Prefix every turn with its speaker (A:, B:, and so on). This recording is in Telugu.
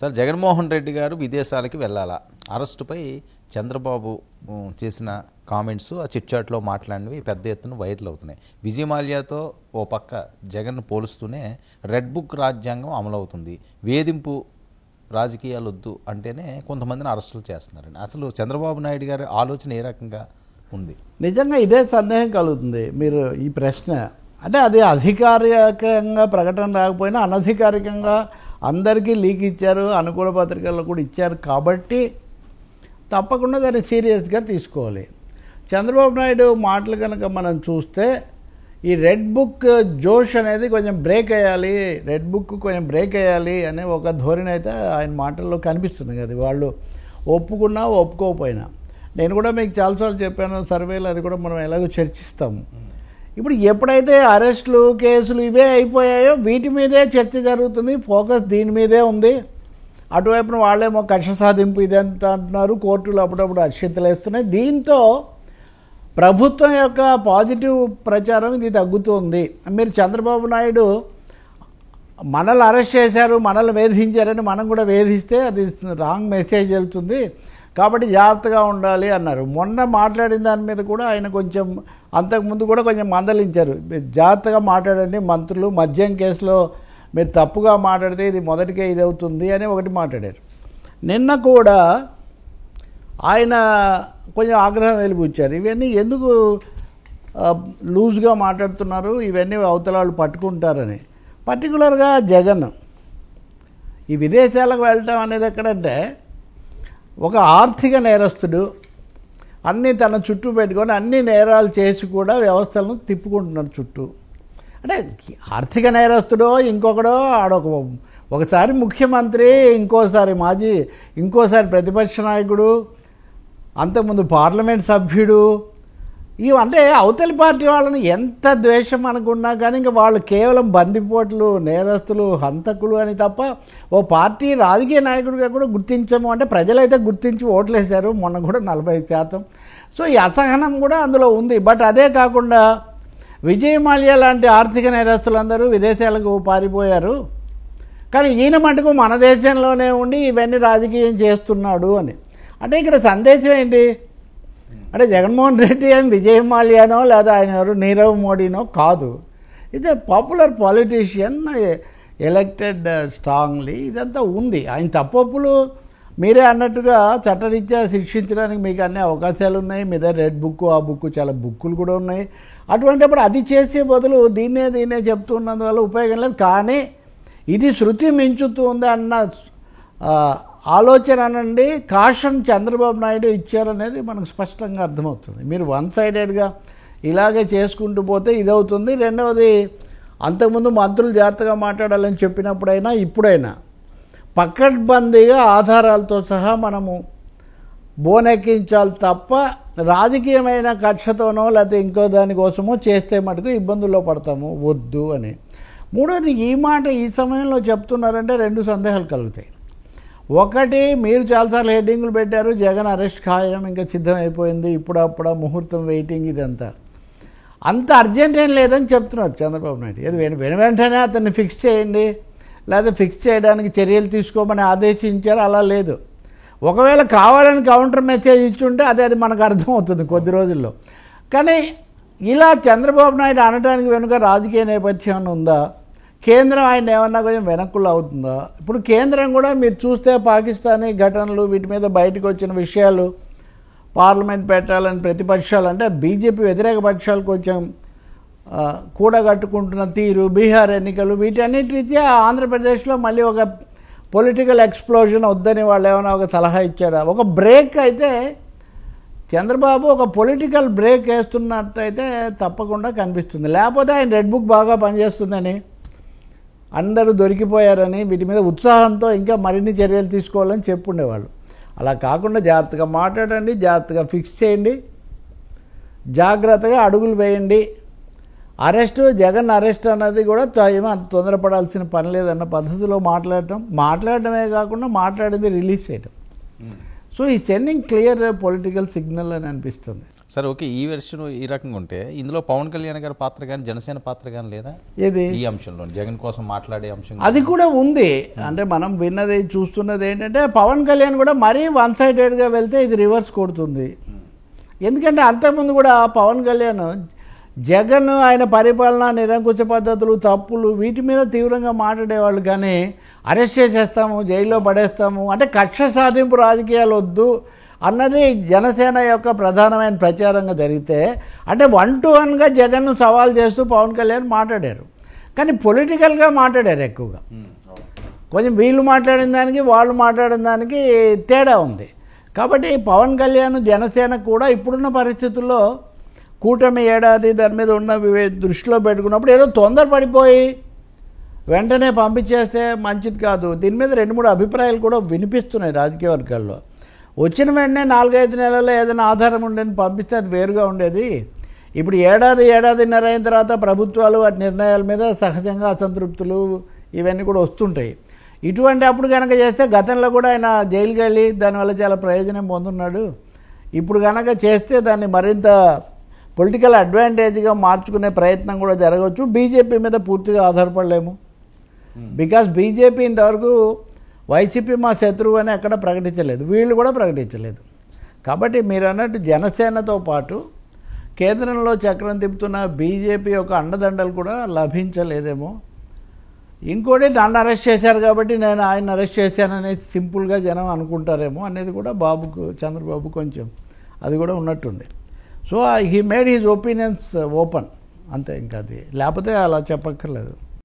A: సార్ జగన్మోహన్ రెడ్డి గారు విదేశాలకి వెళ్ళాలా అరెస్టుపై చంద్రబాబు చేసిన కామెంట్స్ ఆ చిట్చాట్లో మాట్లాడినవి పెద్ద ఎత్తున వైరల్ అవుతున్నాయి. విజయమాల్యాతో ఓ పక్క జగన్ పోలుస్తూనే రెడ్ బుక్ రాజ్యాంగం అమలవుతుంది, వేధింపు రాజకీయాలు వద్దు అంటేనే కొంతమందిని అరెస్టులు చేస్తున్నారండి. అసలు చంద్రబాబు నాయుడు గారి ఆలోచన ఏ రకంగా ఉంది?
B: నిజంగా ఇదే సందేహం కలుగుతుంది. మీరు ఈ ప్రశ్న అంటే అది అధికారికంగా ప్రకటన రాకపోయినా అనధికారికంగా అందరికీ లీక్ ఇచ్చారు, అనుకూల పత్రికల్లో కూడా ఇచ్చారు కాబట్టి తప్పకుండా దాన్ని సీరియస్గా తీసుకోవాలి. చంద్రబాబు నాయుడు మాటలు కనుక మనం చూస్తే ఈ రెడ్ బుక్ జోష్ అనేది కొంచెం బ్రేక్ అయ్యాలి, రెడ్ బుక్ కొంచెం బ్రేక్ అయ్యాలి అనే ఒక ధోరణి అయితే ఆయన మాటల్లో కనిపిస్తుంది కదా. వాళ్ళు ఒప్పుకున్నా ఒప్పుకోకపోయినా నేను కూడా మీకు చాలాసార్లు చెప్పాను, సర్వేలు అది కూడా మనం ఎలాగో చర్చిస్తాము. ఇప్పుడు ఎప్పుడైతే అరెస్టులు కేసులు ఇవే అయిపోయాయో వీటి మీదే చర్చ జరుగుతుంది, ఫోకస్ దీని మీదే ఉంది. అటువైపున వాళ్ళేమో కక్ష సాధింపు ఇదంతా అంటున్నారు, కోర్టులు అప్పుడప్పుడు అక్షింతలు వేస్తున్నాయి. దీంతో ప్రభుత్వం యొక్క పాజిటివ్ ప్రచారం ఇది తగ్గుతుంది. మీరు చంద్రబాబు నాయుడు మనల్ని అరెస్ట్ చేశారు, మనల్ని వేధించారని మనం కూడా వేధిస్తే అది రాంగ్ మెసేజ్ వెళ్తుంది, కాబట్టి జాగ్రత్తగా ఉండాలి అన్నారు. మొన్న మాట్లాడిన దాని మీద కూడా ఆయన కొంచెం అంతకుముందు కూడా కొంచెం మందలించారు, జాగ్రత్తగా మాట్లాడండి మంత్రులు, మద్యం కేసులో మీరు తప్పుగా మాట్లాడితే ఇది మొదటికే ఇది అవుతుంది అని ఒకటి మాట్లాడారు. నిన్న కూడా ఆయన కొంచెం ఆగ్రహం వెలిబుచ్చారు. ఇవన్నీ ఎందుకు లూజ్గా మాట్లాడుతున్నారు, ఇవన్నీ అవతలాలు పట్టుకుంటారని. పర్టికులర్గా జగన్ ఈ విదేశాలకు వెళ్ళటం అనేది ఎక్కడంటే ఒక ఆర్థిక నేరస్తుడు అన్నీ తన చుట్టూ పెట్టుకొని అన్ని నేరాలు చేసి కూడా వ్యవస్థలను తిప్పుకుంటున్నాడు చుట్టూ. అంటే ఆర్థిక నేరస్తుడో ఇంకొకడో ఒకసారి ముఖ్యమంత్రి, ఇంకోసారి మాజీ, ఇంకోసారి ప్రతిపక్ష నాయకుడు, అంతకుముందు పార్లమెంట్ సభ్యుడు. అంటే అవతలి పార్టీ వాళ్ళని ఎంత ద్వేషం అనుకున్నా కానీ ఇంకా వాళ్ళు కేవలం బందిపోట్లు, నేరస్తులు, హంతకులు అని తప్ప ఓ పార్టీ రాజకీయ నాయకుడిగా కూడా గుర్తించము అంటే ప్రజలైతే గుర్తించి ఓట్లేశారు మొన్న కూడా 40%. సో ఈ అసహనం కూడా అందులో ఉంది. బట్ అదే కాకుండా విజయమాల్యా లాంటి ఆర్థిక నేరస్తులందరూ విదేశాలకు పారిపోయారు, కానీ ఈయన మటుకు మన దేశంలోనే ఉండి ఇవన్నీ రాజకీయం చేస్తున్నాడు అని. అంటే ఇక్కడ సందేశం ఏంటి అంటే జగన్మోహన్ రెడ్డి ఏం విజయమాల్యానో లేదా ఆయన ఎవరు నీరవ్ మోడీనో కాదు, ఇది పాపులర్ పాలిటీషియన్, ఎలక్టెడ్ స్ట్రాంగ్లీ. ఇదంతా ఉంది. ఆయన తప్పొప్పులు మీరే అన్నట్టుగా చట్టరీత్యా శిక్షించడానికి మీకు అన్ని అవకాశాలు ఉన్నాయి. మీ దగ్గర రెడ్ బుక్, ఆ బుక్, చాలా బుక్కులు కూడా ఉన్నాయి. అటువంటిప్పుడు అది చేసే బదులు దీన్నే చెప్తున్నందువల్ల ఉపయోగం లేదు. కానీ ఇది శృతి మించుతుంది అన్న ఆలోచన అనండి కాషన్ చంద్రబాబు నాయుడు ఇచ్చారనేది మనకు స్పష్టంగా అర్థమవుతుంది. మీరు వన్ సైడెడ్గా ఇలాగే చేసుకుంటూ పోతే ఇదవుతుంది. రెండవది, అంతకుముందు మంత్రులు జాగ్రత్తగా మాట్లాడాలని చెప్పినప్పుడైనా ఇప్పుడైనా పకడ్బందీగా ఆధారాలతో సహా మనము బోనెక్కించాలి తప్ప రాజకీయమైన కక్షతోనో లేకపోతే ఇంకో దానికోసమో చేస్తే మటుకు ఇబ్బందుల్లో పడతాము, వద్దు అని. మూడోది, ఈ మాట ఈ సమయంలో చెప్తున్నారంటే రెండు సందేహాలు కలుగుతాయి. ఒకటి, మీరు చాలాసార్లు హెడ్డింగులు పెట్టారు, జగన్ అరెస్ట్ ఖాయం, ఇంకా సిద్ధమైపోయింది, ఇప్పుడప్పుడు ముహూర్తం వెయిటింగ్, ఇదంతా అంత అర్జెంట్ ఏం లేదని చెప్తున్నారు చంద్రబాబు నాయుడు. ఇది వెంటనే అతన్ని ఫిక్స్ చేయండి లేదా ఫిక్స్ చేయడానికి చర్యలు తీసుకోమని ఆదేశించారు, అలా లేదు. ఒకవేళ కావాలని కౌంటర్ మెసేజ్ ఇచ్చుంటే అది మనకు అర్థమవుతుంది కొద్ది రోజుల్లో. కానీ ఇలా చంద్రబాబు నాయుడు అనడానికి వెనుక రాజకీయ నేపథ్యం ఉందా, కేంద్రం ఆయన ఏమన్నా కొంచెం వెనక్కులు అవుతుందా? ఇప్పుడు కేంద్రం కూడా మీరు చూస్తే పాకిస్తానీ ఘటనలు, వీటి మీద బయటకు వచ్చిన విషయాలు, పార్లమెంట్ పెట్టాలని ప్రతిపక్షాలు అంటే బీజేపీ వ్యతిరేక పక్షాలు కొంచెం కూడగట్టుకుంటున్న తీరు, బీహార్ ఎన్నికలు, వీటన్నిటి రీత్యా ఆంధ్రప్రదేశ్లో మళ్ళీ ఒక పొలిటికల్ ఎక్స్ప్లోజన్ వద్దని వాళ్ళు ఏమైనా ఒక సలహా ఇచ్చారా? ఒక బ్రేక్ అయితే చంద్రబాబు ఒక పొలిటికల్ బ్రేక్ వేస్తున్నట్టయితే తప్పకుండా కనిపిస్తుంది. లేకపోతే ఆయన రెడ్ బుక్ బాగా పనిచేస్తుందని, అందరూ దొరికిపోయారని, వీటి మీద ఉత్సాహంతో ఇంకా మరిన్ని చర్యలు తీసుకోవాలని చెప్పుండేవాళ్ళు. అలా కాకుండా జాగ్రత్తగా మాట్లాడండి, జాగ్రత్తగా ఫిక్స్ చేయండి, జాగ్రత్తగా అడుగులు వేయండి. జగన్ అరెస్ట్ అన్నది కూడా ఏమో అంత తొందరపడాల్సిన పని లేదన్న పద్ధతిలో మాట్లాడటమే కాకుండా మాట్లాడింది రిలీజ్ చేయటం. సో ఈ సెండింగ్ క్లియర్ పొలిటికల్ సిగ్నల్ అని అనిపిస్తుంది.
A: సరే, ఓకే, ఈ వెర్షన్ ఈ రకంగా ఉంటే ఇందులో పవన్ కళ్యాణ్ గారి పాత్ర కానీ జనసేన పాత్ర కానీ లేదా
B: ఏది
A: ఈ అంశంలో జగన్ కోసం మాట్లాడే అంశం
B: అది కూడా ఉంది. అంటే మనం విన్నది చూస్తున్నది ఏంటంటే పవన్ కళ్యాణ్ కూడా మరీ వన్ సైడెడ్గా వెళ్తే ఇది రివర్స్ కొడుతుంది. ఎందుకంటే అంతకుముందు కూడా పవన్ కళ్యాణ్ జగన్ ఆయన పరిపాలన నిరంకుశ పద్ధతులు తప్పులు వీటి మీద తీవ్రంగా మాట్లాడేవాళ్ళు, కానీ అరెస్ట్ చేసేస్తాము జైల్లో పడేస్తాము అంటే కక్ష సాధింపు రాజకీయాలు వద్దు అన్నది జనసేన యొక్క ప్రధానమైన ప్రచారంగా జరిగితే, అంటే 1-to-1గా జగన్ను సవాల్ చేస్తూ పవన్ కళ్యాణ్ మాట్లాడారు, కానీ పొలిటికల్గా మాట్లాడారు ఎక్కువగా. కొంచెం వీళ్ళు మాట్లాడిన దానికి వాళ్ళు మాట్లాడిన దానికి తేడా ఉంది. కాబట్టి పవన్ కళ్యాణ్ జనసేన కూడా ఇప్పుడున్న పరిస్థితుల్లో కూటమి ఏడాది దాని మీద ఉన్న దృష్టిలో పెట్టుకున్నప్పుడు ఏదో తొందరపడిపోయి వెంటనే పంపించేస్తే మంచిది కాదు. దీని మీద 2-3 అభిప్రాయాలు కూడా వినిపిస్తున్నాయి రాజకీయ వర్గాల్లో. వచ్చిన వెంటనే 4-5 నెలల్లో ఏదైనా ఆధారం ఉండేది పంపిస్తే అది వేరుగా ఉండేది. ఇప్పుడు ఏడాదిన్నర అయిన తర్వాత ప్రభుత్వాలు వాటి నిర్ణయాల మీద సహజంగా అసంతృప్తులు ఇవన్నీ కూడా వస్తుంటాయి. ఇటువంటి అప్పుడు కనుక చేస్తే గతంలో కూడా ఆయన జైలుకి వెళ్ళి దానివల్ల చాలా ప్రయోజనం పొందున్నాడు. ఇప్పుడు కనుక చేస్తే దాన్ని మరింత పొలిటికల్ అడ్వాంటేజ్గా మార్చుకునే ప్రయత్నం కూడా జరగవచ్చు. బీజేపీ మీద పూర్తిగా ఆధారపడలేము. బికాస్ బీజేపీ ఇంతవరకు వైసీపీ మా శత్రువు అని ఎక్కడ ప్రకటించలేదు, వీళ్ళు కూడా ప్రకటించలేదు. కాబట్టి మీరు అన్నట్టు జనసేనతో పాటు కేంద్రంలో చక్రం తిప్పుతున్న బీజేపీ యొక్క అండదండలు కూడా లభించలేదేమో. ఇంకోటి నన్ను అరెస్ట్ చేశారు కాబట్టి నేను ఆయన అరెస్ట్ చేశాననేది సింపుల్గా జనం అనుకుంటారేమో అనేది కూడా చంద్రబాబు కొంచెం అది కూడా ఉన్నట్టుంది. So he made his opinions open అంతే, ఇంకా అది లేకపోతే అలా చెప్పక్కర్లేదు.